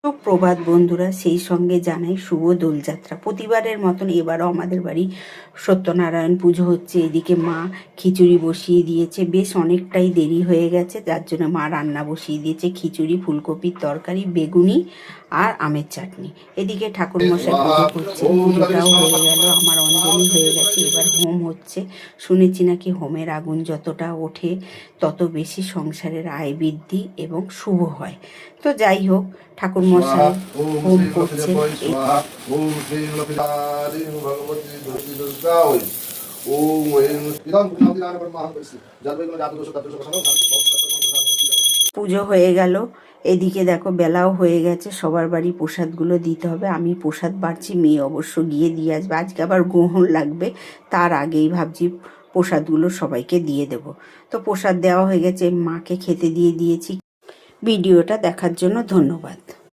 সুপ্রভাত বন্ধুরা, সেই সঙ্গে জানাই শুভ দোলযাত্রা। প্রতিবারের মতন এবারও আমাদের বাড়ি সত্যনারায়ণ পুজো হচ্ছে। এদিকে মা খিচুড়ি বসিয়ে দিয়েছে, বেশ অনেকটাই দেরি হয়ে গেছে, যার জন্য মা রান্না বসিয়ে দিয়েছে খিচুড়ি, ফুলকপির তরকারি, বেগুনি আর আমের চাটনি। এদিকে ঠাকুরমশাই পুজো করছেন, পুজোটাও হয়ে গেল, আমার অঞ্জলি হয়ে গেছে। এবার হোম হচ্ছে। শুনেছি নাকি হোমের আগুন যতটা ওঠে তত বেশি সংসারের আয় বৃদ্ধি এবং শুভ হয়। তো যাই হোক, ঠাকুরমশাই হোম করছে। পুজো হয়ে গেল। এদিকে দেখো বেলাও হয়ে গেছে, সবার বাড়ি প্রসাদগুলো দিতে হবে। আমি প্রসাদ বাড়ছি, মেয়ে অবশ্য গিয়ে দিয়ে আসবে। আজকে আবার গ্রহণ লাগবে, তার আগেই ভাবছি প্রসাদগুলো সবাইকে দিয়ে দেব। তো প্রসাদ দেওয়া হয়ে গেছে, মাকে খেতে দিয়ে দিয়েছি। ভিডিওটা দেখার জন্য ধন্যবাদ।